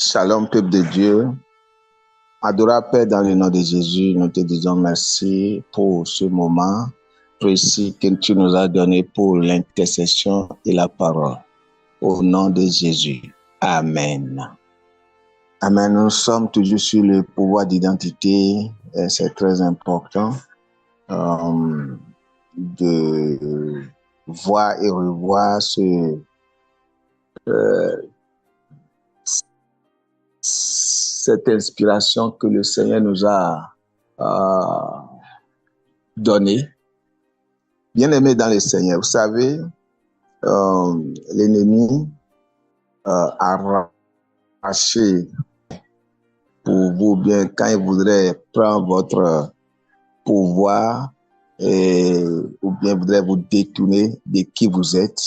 Shalom, peuple de Dieu. Adorable Père, dans le nom de Jésus, nous te disons merci pour ce moment précis que tu nous as donné pour l'intercession et la parole. Au nom de Jésus. Amen. Amen. Nous sommes toujours sur le pouvoir d'identité. C'est très important de voir et revoir cette inspiration que le Seigneur nous a donnée. Bien-aimés dans le Seigneur, vous savez, l'ennemi a arraché pour vous bien quand il voudrait prendre votre pouvoir ou bien voudrait vous détourner de qui vous êtes.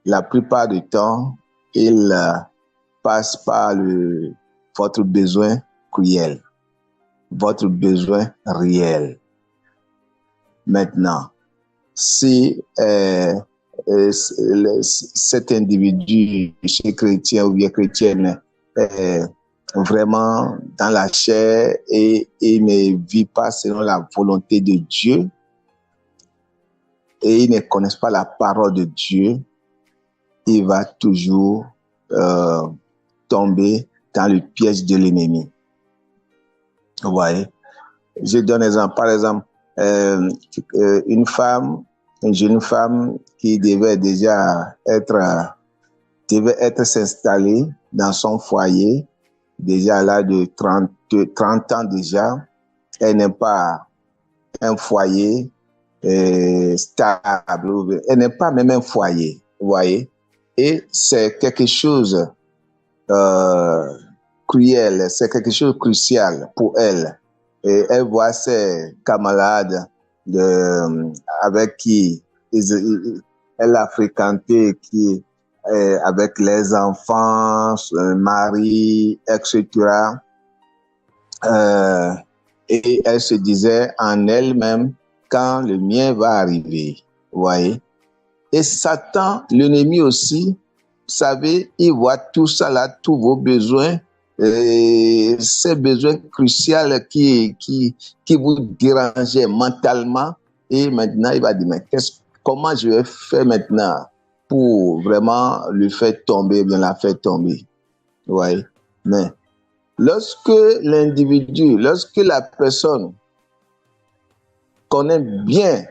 La plupart du temps, il passe par votre besoin cruel, votre besoin réel. Maintenant, si cet individu, chez chrétien ou bien chrétienne, est vraiment dans la chair et ne vit pas selon la volonté de Dieu et il ne connaît pas la parole de Dieu, il va toujours tomber dans le piège de l'ennemi. Vous voyez? Je donne un exemple. Par exemple, une jeune femme qui devait s'installer dans son foyer, déjà à l'âge de 30 ans déjà, elle n'est pas un foyer stable, elle n'est pas même un foyer, vous voyez? Et c'est quelque chose cruel, c'est quelque chose de crucial pour elle. Et elle voit ses camarades avec qui elle a fréquenté, avec les enfants, son mari, etc. Et elle se disait en elle-même, quand le mien va arriver, vous voyez. Et Satan, l'ennemi aussi, vous savez, il voit tout ça là, tous vos besoins, ces besoins cruciaux qui vous dérangeaient mentalement. Et maintenant, il va dire, mais comment je vais faire maintenant pour vraiment le faire tomber, bien la faire tomber. Vous voyez? Mais lorsque la personne connaît bien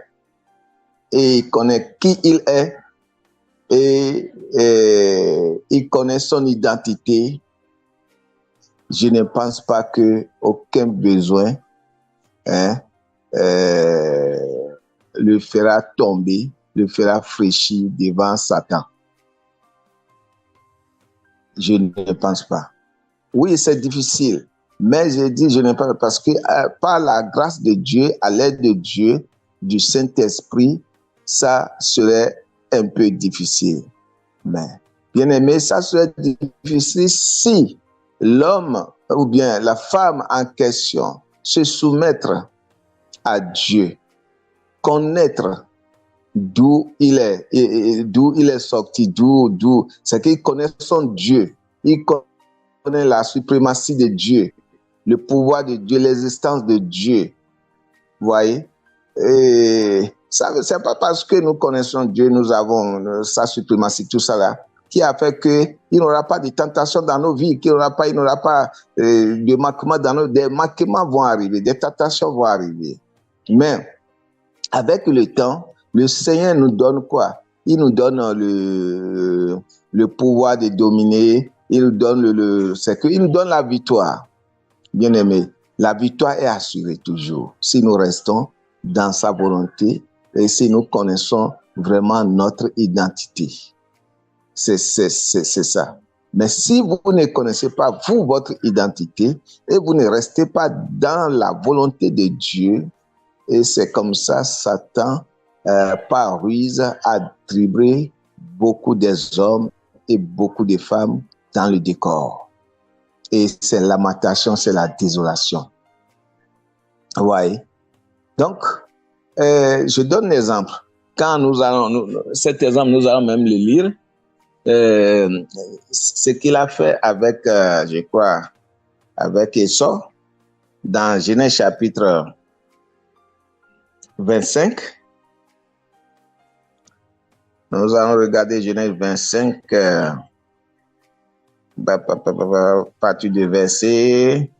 et connaît qui il est et il connaît son identité, je ne pense pas que aucun besoin le fera tomber, le fera fléchir devant Satan. Je ne pense pas. Oui, c'est difficile, mais je dis je ne pense pas parce que par la grâce de Dieu, à l'aide de Dieu, du Saint-Esprit, ça serait un peu difficile. Mais, bien aimé, ça serait difficile si l'homme ou bien la femme en question se soumettre à Dieu, connaître d'où il est, et d'où il est sorti, c'est qu'il connaît son Dieu, il connaît la suprématie de Dieu, le pouvoir de Dieu, l'existence de Dieu. Vous voyez? Et ça, c'est pas parce que nous connaissons Dieu, nous avons sa suprématie, tout ça là, qui a fait qu'il n'y aura pas de tentation dans nos vies, il n'y aura pas de manquements dans nos vies. Des manquements vont arriver, des tentations vont arriver. Mais avec le temps, le Seigneur nous donne quoi? Il nous donne le pouvoir de dominer, il nous donne il nous donne la victoire. Bien aimé, la victoire est assurée toujours si nous restons dans sa volonté et si nous connaissons vraiment notre identité. C'est ça. Mais si vous ne connaissez pas, vous, votre identité, et vous ne restez pas dans la volonté de Dieu, et c'est comme ça, Satan, par ruse, a dribblé beaucoup des hommes et beaucoup de femmes dans le décor. Et c'est la lamentation, c'est la désolation. Vous voyez? Donc, je donne un exemple. Quand cet exemple, nous allons même le lire. ce qu'il a fait avec, je crois, avec Esau, dans Genèse chapitre 25. Nous allons regarder Genèse 25, partir du verset,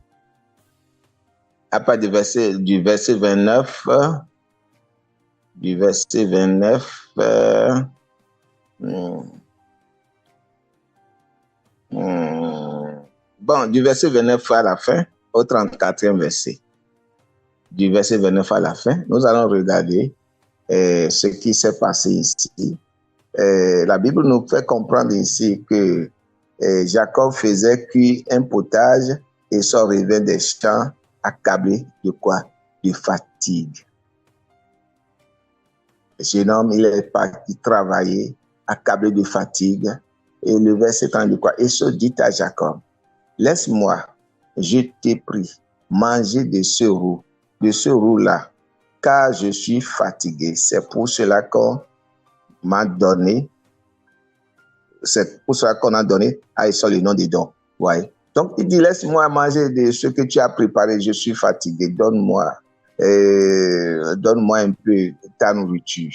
à partir du verset 29, du verset 29, bon, du verset 29 à la fin, au 34e verset. Du verset 29 à la fin, nous allons regarder ce qui s'est passé ici. La Bible nous fait comprendre ici que Jacob faisait cuire un potage et son revint des champs accablé de quoi? De fatigue. Le jeune homme, il est parti travailler, accablé de fatigue. Et le verset 30 dit quoi? Et ce dit à Jacob, laisse-moi, je t'ai pris, manger de ce roux-là, car je suis fatigué. C'est pour cela qu'on m'a donné, c'est pour cela qu'on a donné à Esau le nom de don. Ouais. Donc, il dit, laisse-moi manger de ce que tu as préparé, je suis fatigué, donne-moi un peu ta nourriture.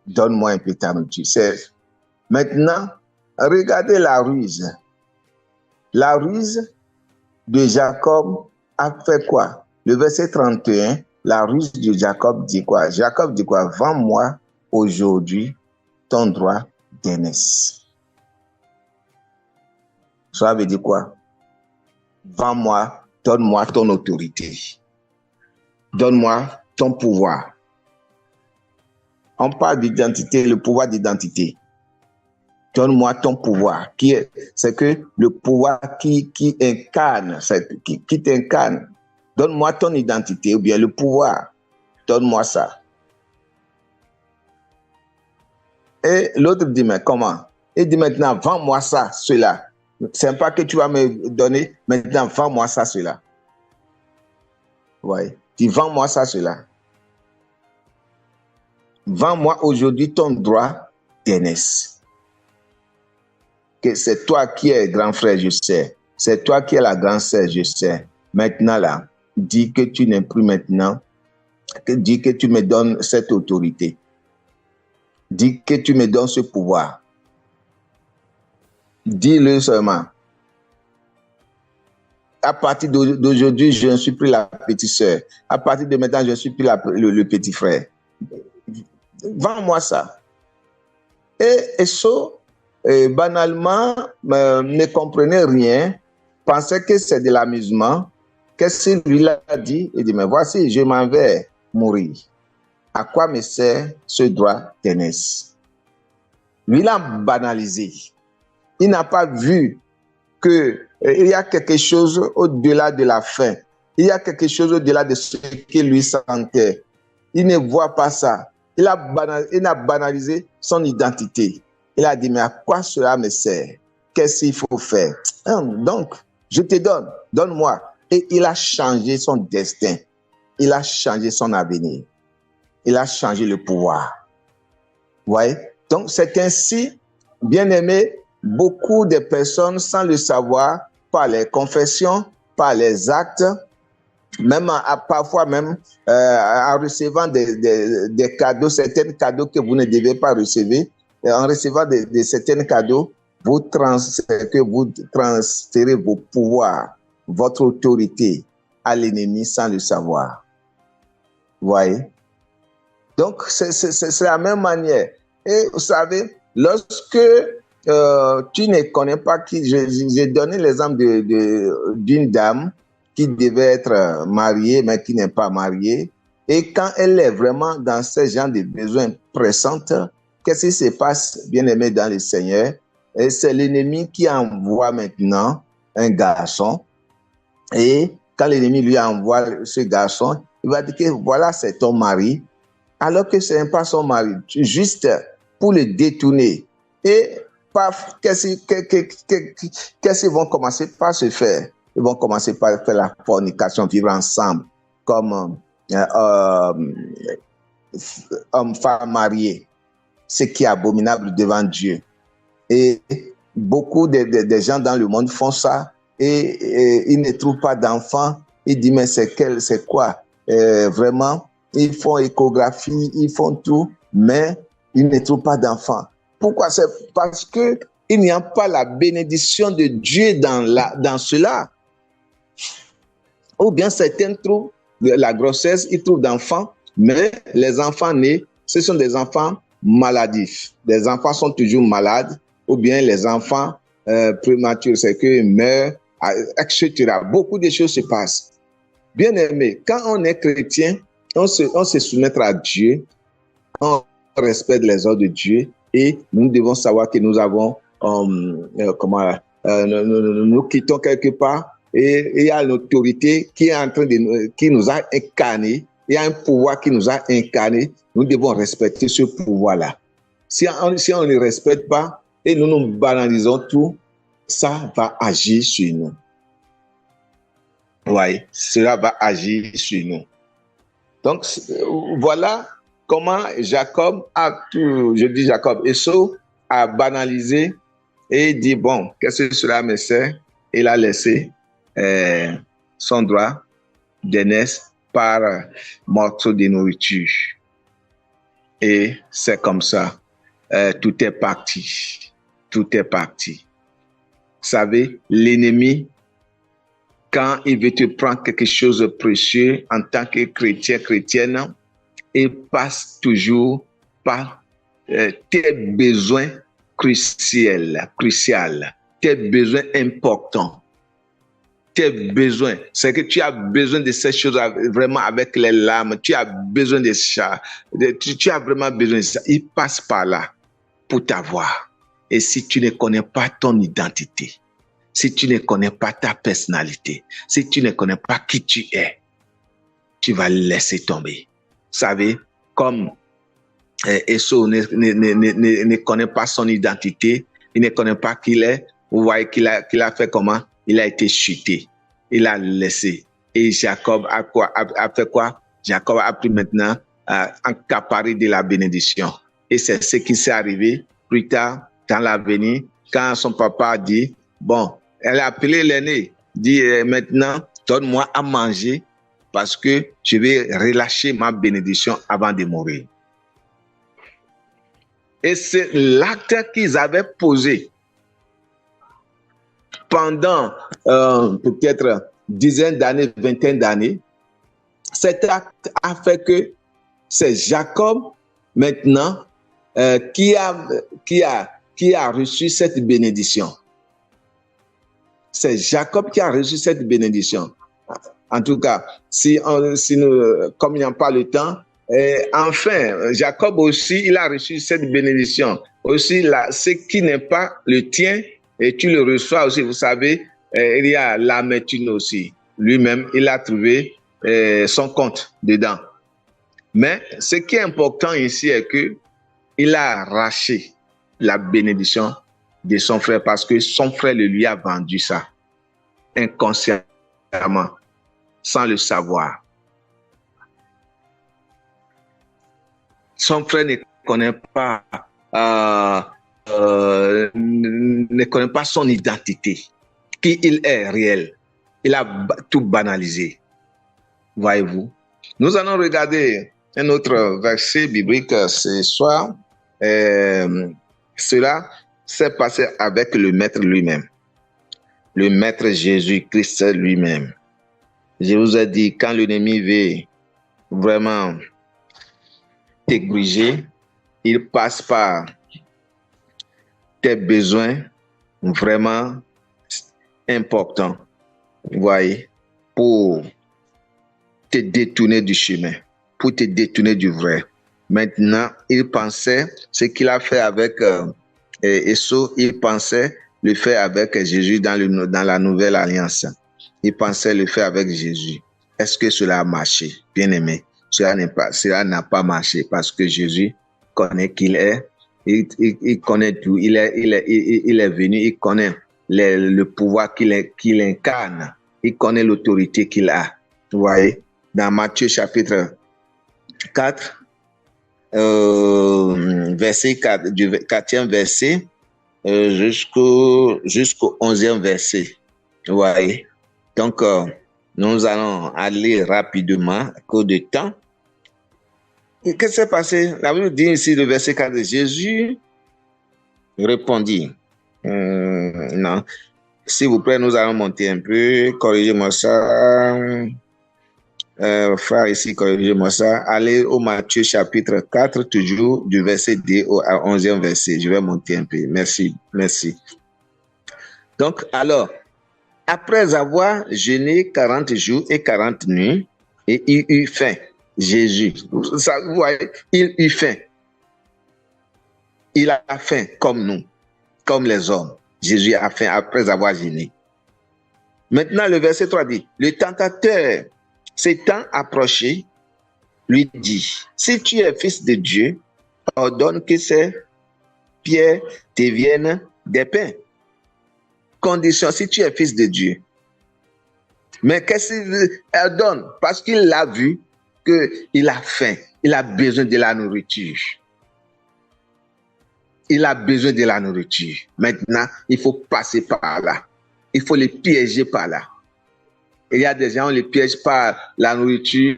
Donne-moi un peu ta nourriture. Maintenant, regardez la ruse. La ruse de Jacob a fait quoi? Le verset 31, la ruse de Jacob dit quoi? Jacob dit quoi? Vends-moi aujourd'hui ton droit d'aînesse. Ça veut dire quoi? Vends-moi, donne-moi ton autorité. Donne-moi ton pouvoir. On parle d'identité, le pouvoir d'identité. Donne-moi ton pouvoir. C'est que le pouvoir qui incarne, qui t'incarne. Donne-moi ton identité ou bien le pouvoir. Donne-moi ça. Et l'autre dit, mais comment? Il dit maintenant, vends-moi ça, cela. C'est pas que tu vas me donner, maintenant, vends-moi ça, cela. Oui. Dis, vends-moi ça, cela. Vends-moi aujourd'hui ton droit d'aînesse. Que c'est toi qui es grand frère, je sais. C'est toi qui es la grande sœur, je sais. Maintenant, là, dis que tu n'es plus maintenant. Dis que tu me donnes cette autorité. Dis que tu me donnes ce pouvoir. Dis-le seulement. À partir d'aujourd'hui, je ne suis plus la petite sœur. À partir de maintenant, je ne suis plus le petit frère. Vends-moi ça. Et Esau, banalement, ne comprenait rien, pensait que c'est de l'amusement. Qu'est-ce qu'il lui a dit? Il dit, mais voici, je m'en vais mourir. À quoi me sert ce droit d'aînesse? Lui, il a banalisé. Il n'a pas vu qu'il y a quelque chose au-delà de la faim. Il y a quelque chose au-delà de ce qu'il lui sentait. Il ne voit pas ça. Il a banalisé son identité. Il a dit, mais à quoi cela me sert? Qu'est-ce qu'il faut faire? Donc, je te donne, donne-moi. Et il a changé son destin. Il a changé son avenir. Il a changé le pouvoir. Vous voyez? Donc, c'est ainsi, bien aimé, beaucoup de personnes, sans le savoir, par les confessions, par les actes, même parfois même en recevant des cadeaux, certains cadeaux que vous ne devez pas recevoir, en recevant certains cadeaux, vous transférez vos pouvoirs, votre autorité à l'ennemi sans le savoir. Vous voyez? Donc, c'est la même manière. Et vous savez, lorsque tu ne connais pas qui, j'ai donné l'exemple d'une dame qui devait être mariée, mais qui n'est pas mariée. Et quand elle est vraiment dans ce genre de besoins pressants, qu'est-ce qui se passe, bien aimé dans le Seigneur? Et c'est l'ennemi qui envoie maintenant un garçon. Et quand l'ennemi lui envoie ce garçon, il va dire que voilà, c'est ton mari. Alors que ce n'est pas son mari, juste pour le détourner. Et paf, qu'est-ce qu'ils vont commencer par se faire? Ils vont commencer par faire la fornication, vivre ensemble, comme homme-femme mariés. ce qui est abominable devant Dieu. Et beaucoup de gens dans le monde font ça et ils ne trouvent pas d'enfants. Ils disent, mais c'est quoi? Vraiment, ils font échographie, ils font tout, mais ils ne trouvent pas d'enfants. Pourquoi? C'est parce qu'il n'y a pas la bénédiction de Dieu dans cela. Ou bien certains trouvent la grossesse, ils trouvent d'enfants, mais les enfants nés, ce sont des enfants maladifs. Les enfants sont toujours malades, ou bien les enfants prématurés, c'est qu'ils meurent, etc. Beaucoup de choses se passent. Bien aimé, quand on est chrétien, on se soumet à Dieu, on respecte les ordres de Dieu et nous devons savoir que nous avons, nous quittons quelque part et il y a l'autorité qui est en train qui nous a incarnés, il y a un pouvoir qui nous a incarnés, nous devons respecter ce pouvoir-là. Si on ne le respecte pas et nous banalisons tout, ça va agir sur nous. Oui, cela va agir sur nous. Donc, voilà comment Jacob Esau a banalisé et dit, bon, qu'est-ce que cela me sert? Il a laissé son droit d'aînesse par morceau de nourriture. Et c'est comme ça. Tout est parti. Tout est parti. Vous savez, l'ennemi, quand il veut te prendre quelque chose de précieux en tant que chrétien, chrétienne, il passe toujours par tes besoins cruciaux, tes besoins importants. Tes besoins, c'est que tu as besoin de ces choses vraiment avec les larmes, tu as besoin de ça, tu as vraiment besoin de ça. Il passe par là pour t'avoir. Et si tu ne connais pas ton identité, si tu ne connais pas ta personnalité, si tu ne connais pas qui tu es, tu vas laisser tomber. Vous savez, comme Esau ne connaît pas son identité, il ne connaît pas qui il est, vous voyez qu'il a fait comment? Il a été chuté, il a laissé. Et Jacob a fait quoi? Jacob a pris maintenant accaparé de la bénédiction. Et c'est ce qui s'est arrivé plus tard dans l'avenir, quand son papa a dit, bon, elle a appelé l'aîné, dit maintenant, donne-moi à manger parce que je vais relâcher ma bénédiction avant de mourir. Et c'est l'acte qu'ils avaient posé pendant peut-être dizaines d'années, vingtaine d'années. Cet acte a fait que c'est Jacob maintenant qui a reçu cette bénédiction. C'est Jacob qui a reçu cette bénédiction. En tout cas, comme il n'y a pas le temps, enfin, Jacob aussi, il a reçu cette bénédiction. Aussi, ce qui n'est pas le tien, et tu le reçois aussi, vous savez, il y a l'amertume aussi. Lui-même, il a trouvé son compte dedans. Mais ce qui est important ici est qu'il a arraché la bénédiction de son frère parce que son frère lui a vendu ça inconsciemment, sans le savoir. Son frère ne connaît pas son identité, qui il est réel. Il a tout banalisé. Voyez-vous. Nous allons regarder un autre verset biblique ce soir. Cela s'est passé avec le Maître lui-même. Le Maître Jésus-Christ lui-même. Je vous ai dit, quand l'ennemi veut vraiment t'égriger, il passe par tes besoins vraiment importants, vous voyez, pour te détourner du chemin, pour te détourner du vrai. Maintenant, il pensait ce qu'il a fait avec Esau, il pensait le faire avec Jésus dans la nouvelle alliance. Il pensait le faire avec Jésus. Est-ce que cela a marché? Bien aimé, cela n'a pas marché parce que Jésus connaît qui il est. Il connaît tout. Il est venu. Il connaît le pouvoir qu'il incarne. Il connaît l'autorité qu'il a. Vous voyez, dans Matthieu chapitre 4, verset 4, du 4e verset jusqu'au 11e verset. Vous voyez? Donc, nous allons aller rapidement à cause de temps. Qu'est-ce qui s'est passé? La Bible dit ici, le verset 4, Jésus répondit. Non. S'il vous plaît, nous allons monter un peu. Corrigez-moi ça. Frère, ici, corrigez-moi ça. Allez au Matthieu chapitre 4, toujours du verset 2 au 11e verset. Je vais monter un peu. Merci. Merci. Donc, alors, après avoir jeûné 40 jours et 40 nuits, et il eut faim, Jésus, ça, vous voyez, il eut faim. Il a faim comme nous, comme les hommes. Jésus a faim après avoir jeûné. Maintenant, le verset 3 dit, le tentateur s'étant approché, lui dit, si tu es fils de Dieu, ordonne que ces pierres deviennent des pains. Condition, si tu es fils de Dieu. Mais qu'est-ce qu'il ordonne? Parce qu'il a vu qu'il a faim, il a besoin de la nourriture. Il a besoin de la nourriture. Maintenant, il faut passer par là. Il faut les piéger par là. Il y a des gens, on les piège par la nourriture,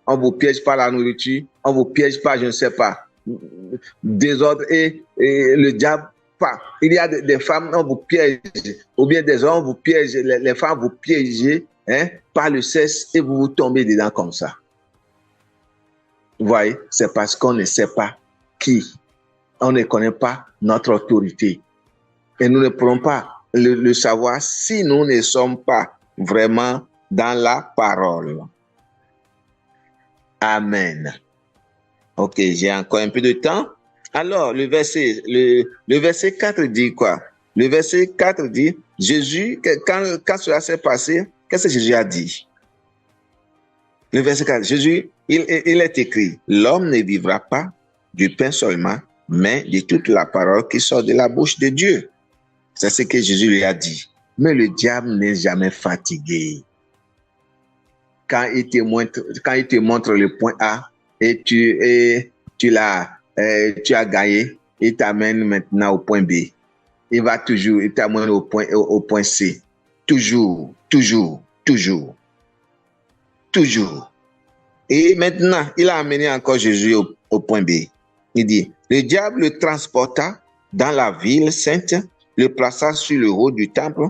on vous piège par la nourriture, on vous piège par, je ne sais pas, désordre et le diable. Il y a des femmes, on vous piège, ou bien des hommes, vous piègent, les femmes vous piégent par le sexe et vous tombez dedans comme ça. Vous voyez, c'est parce qu'on ne sait pas qui. On ne connaît pas notre autorité. Et nous ne pourrons pas le savoir si nous ne sommes pas vraiment dans la parole. Amen. Ok, j'ai encore un peu de temps. Alors, le verset 4 dit quoi? Le verset 4 dit, Jésus, quand cela s'est passé, qu'est-ce que Jésus a dit? Le verset 4, Jésus, il est écrit, l'homme ne vivra pas du pain seulement, mais de toute la parole qui sort de la bouche de Dieu. C'est ce que Jésus lui a dit. Mais le diable n'est jamais fatigué. Quand il te montre le point A et tu as gagné, il t'amène maintenant au point B. Il t'amène au point C. Toujours. Et maintenant, il a amené encore Jésus au point B. Il dit, le diable le transporta dans la ville sainte, le plaça sur le haut du temple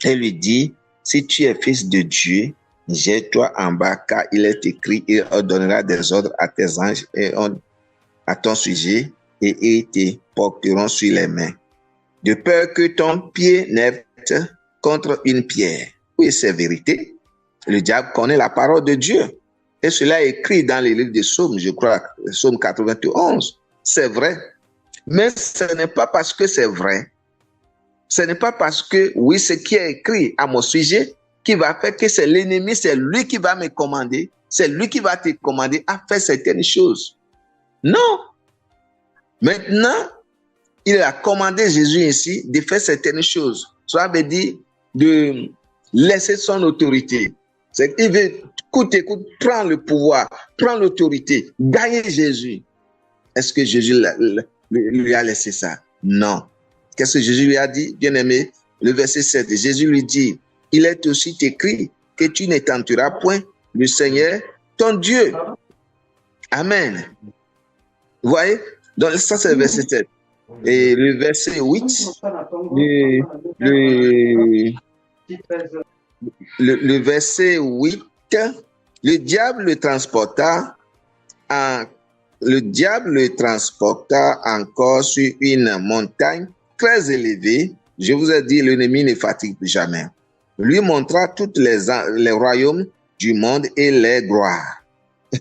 et lui dit, si tu es fils de Dieu, jette-toi en bas, car il est écrit, il ordonnera des ordres à tes anges et à ton sujet, et ils te porteront sur les mains, de peur que ton pied n'heurte contre une pierre. Oui, c'est vérité. Le diable connaît la parole de Dieu. Et cela est écrit dans les livres des psaumes, je crois, psaume 91. C'est vrai. Mais ce n'est pas parce que c'est vrai. Ce n'est pas parce que, oui, ce qui est écrit à mon sujet, qui va faire que c'est l'ennemi, c'est lui qui va me commander, c'est lui qui va te commander à faire certaines choses. Non. Maintenant, il a commandé Jésus ici de faire certaines choses. Ça veut dire de laisser son autorité. C'est qu'il veut, écoute, prends le pouvoir, prends l'autorité, gagne Jésus. Est-ce que Jésus lui a laissé ça? Non. Qu'est-ce que Jésus lui a dit? Bien-aimé, le verset 7, Jésus lui dit, il est aussi écrit que tu ne tenteras point le Seigneur, ton Dieu. Amen. Vous voyez? Donc ça c'est le verset 7. Et le verset 8, le verset 8, le diable le transporta encore sur une montagne très élevée. Je vous ai dit, l'ennemi ne fatigue jamais. Lui montra tous les royaumes du monde et les gloires.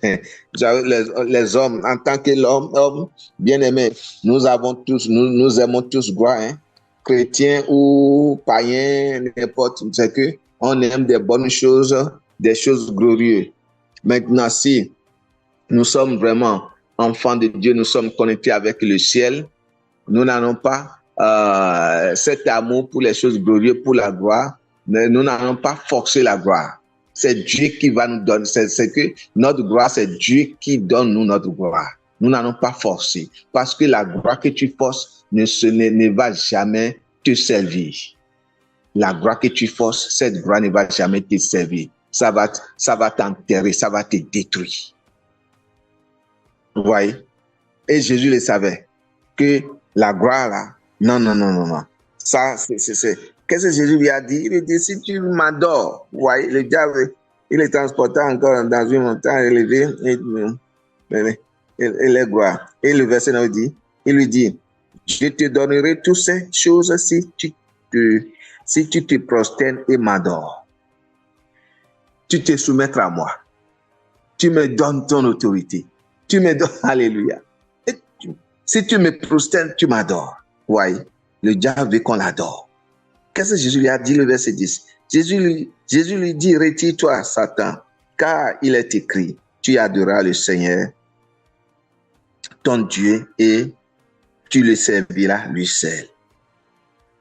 Les hommes, en tant que l'homme bien-aimé, nous aimons tous gloire, hein? Chrétiens ou païens, n'importe, c'est que on aime des bonnes choses, des choses glorieuses. Maintenant, si nous sommes vraiment enfants de Dieu, nous sommes connectés avec le ciel, nous n'allons pas cet amour pour les choses glorieuses, pour la gloire, mais nous n'allons pas forcer la gloire. C'est Dieu qui va nous donner. C'est que notre gloire, c'est Dieu qui donne nous notre gloire. Nous n'allons pas forcer. Parce que la gloire que tu forces ne va jamais te servir. La gloire que tu forces, cette gloire ne va jamais te servir. Ça va t'enterrer, ça va te détruire. Vous voyez? Et Jésus le savait. Que la gloire là, non. Ça, c'est. Qu'est-ce que Jésus lui a dit? Il lui dit, si tu m'adores, vous voyez, le diable, il est transporté encore dans une montagne élevée, et les gloires. Et le verset 9 dit, il lui dit, je te donnerai toutes ces choses si tu te prosternes et m'adores. Tu te soumettras à moi. Tu me donnes ton autorité. Tu me donnes, alléluia. Si tu me prosternes, tu m'adores. Oui, le diable veut qu'on l'adore. Qu'est-ce que Jésus lui a dit, le verset 10? Jésus lui dit, retire-toi, Satan, car il est écrit, tu adoreras le Seigneur, ton Dieu, et tu le serviras lui seul.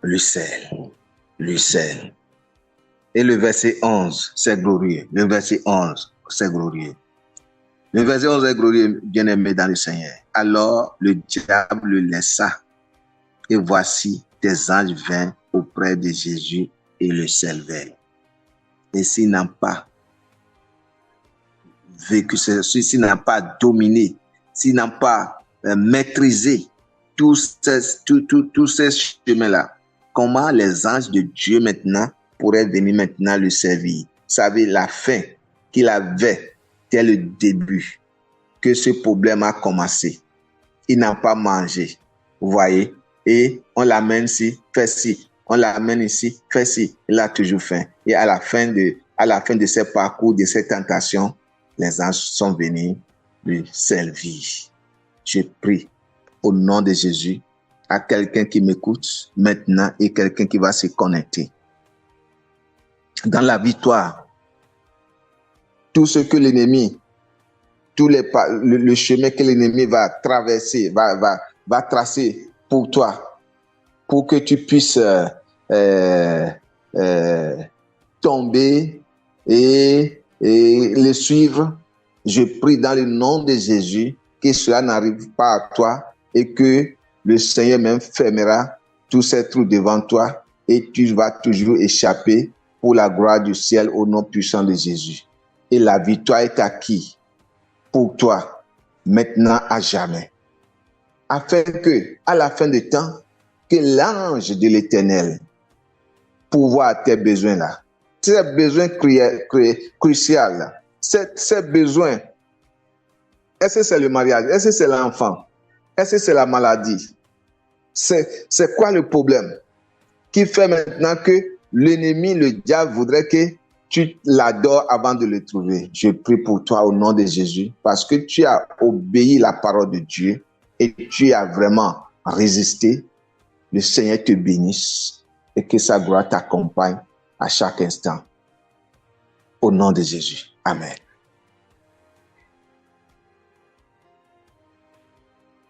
Lui seul. Lui seul. Et le verset 11, c'est glorieux. Le verset 11, c'est glorieux. Le verset 11 est glorieux, bien-aimé dans le Seigneur. Alors le diable le laissa, et voici des anges vinrent auprès de Jésus et le servaient. Et s'ils n'ont pas vécu, s'ils n'ont pas dominé, s'ils n'ont pas maîtrisé tous ces chemins-là, comment les anges de Dieu maintenant pourraient venir maintenant le servir? Vous savez, la faim qu'il avait dès le début que ce problème a commencé. Il n'a pas mangé, vous voyez, et on l'amène ici, fais ci, on l'amène ici, fais ci, il a toujours faim. Et à la fin de ce parcours, de cette tentation, les anges sont venus lui servir. Je prie au nom de Jésus à quelqu'un qui m'écoute maintenant et quelqu'un qui va se connecter. Dans la victoire, tout ce que l'ennemi, le chemin que l'ennemi va traverser, va tracer pour toi, pour que tu puisses tomber et le suivre, je prie dans le nom de Jésus que cela n'arrive pas à toi et que le Seigneur même fermera tous ces trous devant toi et tu vas toujours échapper pour la gloire du ciel au nom puissant de Jésus. Et la victoire est acquise pour toi, maintenant à jamais. Afin que, à la fin du temps, que l'ange de l'Éternel pourvoie tes besoins là, ces besoins cruciaux là, ces besoins, est-ce que c'est le mariage, est-ce que c'est l'enfant, est-ce que c'est la maladie, c'est quoi le problème qui fait maintenant que l'ennemi, le diable voudrait que tu l'adores avant de le trouver? Je prie pour toi au nom de Jésus parce que tu as obéi la parole de Dieu et tu as vraiment résisté. Le Seigneur te bénisse et que sa gloire t'accompagne à chaque instant. Au nom de Jésus. Amen.